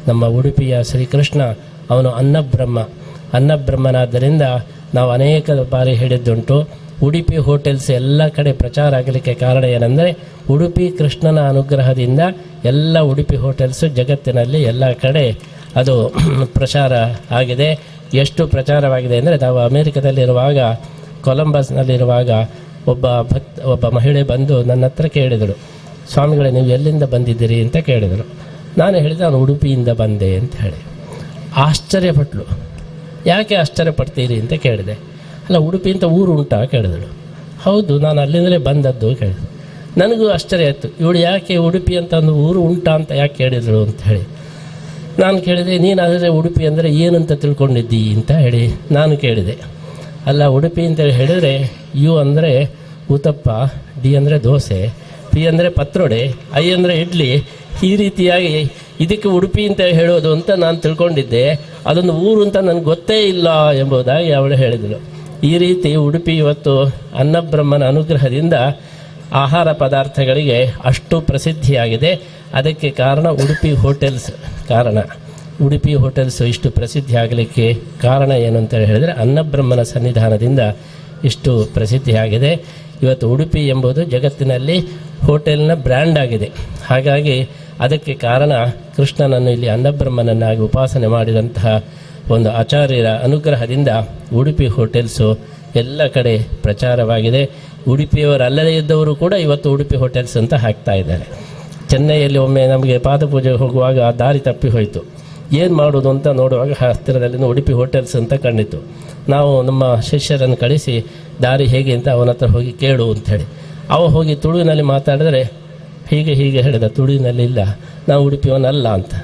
ನಮ್ಮ ಉಡುಪಿಯ ಶ್ರೀಕೃಷ್ಣ ಅವನು ಅನ್ನಬ್ರಹ್ಮನಾದ್ದರಿಂದ ನಾವು ಅನೇಕ ಬಾರಿ ಹೇಳಿದ್ದುಂಟು. ಉಡುಪಿ ಹೋಟೆಲ್ಸ್ ಎಲ್ಲ ಕಡೆ ಪ್ರಚಾರ ಆಗಲಿಕ್ಕೆ ಕಾರಣ ಏನೆಂದರೆ ಉಡುಪಿ ಕೃಷ್ಣನ ಅನುಗ್ರಹದಿಂದ ಎಲ್ಲ ಉಡುಪಿ ಹೋಟೆಲ್ಸು ಜಗತ್ತಿನಲ್ಲಿ ಎಲ್ಲ ಕಡೆ ಅದು ಪ್ರಚಾರ ಆಗಿದೆ. ಎಷ್ಟು ಪ್ರಚಾರವಾಗಿದೆ ಅಂದರೆ ನಾವು ಅಮೇರಿಕದಲ್ಲಿರುವಾಗ, ಕೊಲಂಬಸ್ನಲ್ಲಿರುವಾಗ ಒಬ್ಬ ಮಹಿಳೆ ಬಂದು ನನ್ನ ಹತ್ರ ಕೇಳಿದಳು, ಸ್ವಾಮಿಗಳೇ ನೀವು ಎಲ್ಲಿಂದ ಬಂದಿದ್ದೀರಿ ಅಂತ ಕೇಳಿದರು. ನಾನು ಹೇಳಿದೆ ನಾನು ಉಡುಪಿಯಿಂದ ಬಂದೆ ಅಂತ ಹೇಳಿ. ಆಶ್ಚರ್ಯಪಟ್ಟಳು. ಯಾಕೆ ಆಶ್ಚರ್ಯಪಡ್ತೀರಿ ಅಂತ ಕೇಳಿದೆ. ಅಲ್ಲ, ಉಡುಪಿ ಅಂತ ಊರು ಉಂಟಾ ಕೇಳಿದಳು. ಹೌದು, ನಾನು ಅಲ್ಲಿಂದಲೇ ಬಂದದ್ದು ಕೇಳಿದೆ. ನನಗೂ ಆಶ್ಚರ್ಯ ಆಯಿತು, ಇವಳು ಯಾಕೆ ಉಡುಪಿ ಅಂತ ಒಂದು ಊರು ಉಂಟಾ ಅಂತ ಯಾಕೆ ಕೇಳಿದಳು ಅಂತ ಹೇಳಿ. ನಾನು ಕೇಳಿದೆ, ನೀನು ಆದರೆ ಉಡುಪಿ ಅಂದರೆ ಏನಂತ ತಿಳ್ಕೊಂಡಿದ್ದಿ ಅಂತ ಹೇಳಿ ನಾನು ಕೇಳಿದೆ. ಅಲ್ಲ, ಉಡುಪಿ ಅಂತೇಳಿ ಹೇಳಿದರೆ ಯು ಅಂದರೆ ಉತ್ತಪ್ಪ, ಡಿ ಅಂದರೆ ದೋಸೆ, ಪಿ ಅಂದರೆ ಪತ್ರೊಡೆ, ಐ ಅಂದರೆ ಇಡ್ಲಿ, ಈ ರೀತಿಯಾಗಿ ಇದಕ್ಕೆ ಉಡುಪಿ ಅಂತ ಹೇಳೋದು ಅಂತ ನಾನು ತಿಳ್ಕೊಂಡಿದ್ದೆ. ಅದೊಂದು ಊರು ಅಂತ ನನಗೆ ಗೊತ್ತೇ ಇಲ್ಲ ಎಂಬುದಾಗಿ ಅವಳು ಹೇಳಿದಳು. ಈ ರೀತಿ ಉಡುಪಿ ಇವತ್ತು ಅನ್ನಬ್ರಹ್ಮನ ಅನುಗ್ರಹದಿಂದ ಆಹಾರ ಪದಾರ್ಥಗಳಿಗೆ ಅಷ್ಟು ಪ್ರಸಿದ್ಧಿಯಾಗಿದೆ. ಅದಕ್ಕೆ ಕಾರಣ ಉಡುಪಿ ಹೋಟೆಲ್ಸ್. ಉಡುಪಿ ಹೋಟೆಲ್ಸು ಇಷ್ಟು ಪ್ರಸಿದ್ಧಿ ಆಗಲಿಕ್ಕೆ ಕಾರಣ ಏನು ಅಂತೇಳಿ ಹೇಳಿದರೆ ಅನ್ನಬ್ರಹ್ಮನ ಸನ್ನಿಧಾನದಿಂದ ಇಷ್ಟು ಪ್ರಸಿದ್ಧಿಯಾಗಿದೆ. ಇವತ್ತು ಉಡುಪಿ ಎಂಬುದು ಜಗತ್ತಿನಲ್ಲಿ ಹೋಟೆಲ್ನ ಬ್ರ್ಯಾಂಡ್ ಆಗಿದೆ. ಹಾಗಾಗಿ ಅದಕ್ಕೆ ಕಾರಣ ಕೃಷ್ಣನನ್ನು ಇಲ್ಲಿ ಅನ್ನಬ್ರಹ್ಮನನ್ನಾಗಿ ಉಪಾಸನೆ ಮಾಡಿದಂತಹ ಒಂದು ಆಚಾರ್ಯರ ಅನುಗ್ರಹದಿಂದ ಉಡುಪಿ ಹೋಟೆಲ್ಸು ಎಲ್ಲ ಕಡೆ ಪ್ರಚಾರವಾಗಿದೆ. ಉಡುಪಿಯವರಲ್ಲದೇ ಇದ್ದವರು ಕೂಡ ಇವತ್ತು ಉಡುಪಿ ಹೋಟೆಲ್ಸ್ ಅಂತ ಹಾಕ್ತಾ ಇದ್ದಾರೆ. ಚೆನ್ನೈಯಲ್ಲಿ ಒಮ್ಮೆ ನಮಗೆ ಪಾದಪೂಜೆಗೆ ಹೋಗುವಾಗ ದಾರಿ ತಪ್ಪಿ ಹೋಯಿತು. ಏನು ಮಾಡೋದು ಅಂತ ನೋಡುವಾಗ ಹತ್ತಿರದಲ್ಲಿ ಉಡುಪಿ ಹೋಟೆಲ್ಸ್ ಅಂತ ಕಂಡಿತು. ನಾವು ನಮ್ಮ ಶಿಷ್ಯರನ್ನು ಕಳಿಸಿ ದಾರಿ ಹೇಗೆ ಅಂತ ಅವನ ಹತ್ರ ಹೋಗಿ ಕೇಳು ಅಂಥೇಳಿ. ಅವ ಹೋಗಿ ತುಳುವಿನಲ್ಲಿ ಮಾತಾಡಿದ್ರೆ ಹೀಗೆ ಹೇಳಿದ, ತುಳುವಿನಲ್ಲಿ ಇಲ್ಲ, ನಾವು ಉಡುಪಿಯವನಲ್ಲ ಅಂತ.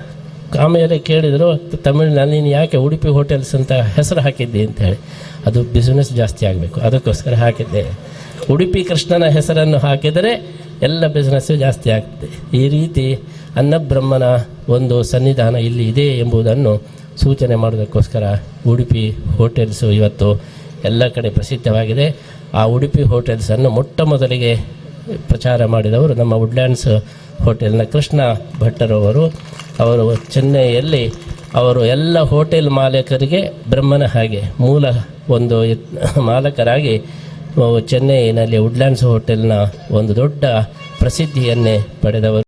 ಆಮೇಲೆ ಕೇಳಿದರು ತಮಿಳಿನಲ್ಲಿ, ನೀನು ಯಾಕೆ ಉಡುಪಿ ಹೋಟೆಲ್ಸ್ ಅಂತ ಹೆಸರು ಹಾಕಿದ್ದೆ ಅಂತ ಹೇಳಿ. ಅದು ಬಿಸ್ನೆಸ್ ಜಾಸ್ತಿ ಆಗಬೇಕು, ಅದಕ್ಕೋಸ್ಕರ ಹಾಕಿದ್ದೆ. ಉಡುಪಿ ಕೃಷ್ಣನ ಹೆಸರನ್ನು ಹಾಕಿದರೆ ಎಲ್ಲ ಬಿಸ್ನೆಸ್ಸು ಜಾಸ್ತಿ ಆಗ್ತದೆ. ಈ ರೀತಿ ಅನ್ನಬ್ರಹ್ಮನ ಒಂದು ಸನ್ನಿಧಾನ ಇಲ್ಲಿ ಇದೆ ಎಂಬುದನ್ನು ಸೂಚನೆ ಮಾಡೋದಕ್ಕೋಸ್ಕರ ಉಡುಪಿ ಹೋಟೆಲ್ಸು ಇವತ್ತು ಎಲ್ಲ ಕಡೆ ಪ್ರಸಿದ್ಧವಾಗಿದೆ. ಆ ಉಡುಪಿ ಹೋಟೆಲ್ಸನ್ನು ಮೊಟ್ಟ ಮೊದಲಿಗೆ ಪ್ರಚಾರ ಮಾಡಿದವರು ನಮ್ಮ ವುಡ್ಲ್ಯಾಂಡ್ಸ್ ಹೋಟೆಲ್ನ ಕೃಷ್ಣ ಭಟ್ಟರವರು. ಅವರು ಚೆನ್ನೈಯಲ್ಲಿ ಅವರು ಎಲ್ಲ ಹೋಟೆಲ್ ಮಾಲೀಕರಿಗೆ ಬ್ರಹ್ಮನ ಹಾಗೆ ಮೂಲ ಒಂದು ಮಾಲಕರಾಗಿ ಚೆನ್ನೈನಲ್ಲಿ ವುಡ್ಲ್ಯಾಂಡ್ಸ್ ಹೋಟೆಲ್ನ ಒಂದು ದೊಡ್ಡ ಪ್ರಸಿದ್ಧಿಯನ್ನೇ ಪಡೆದವರು.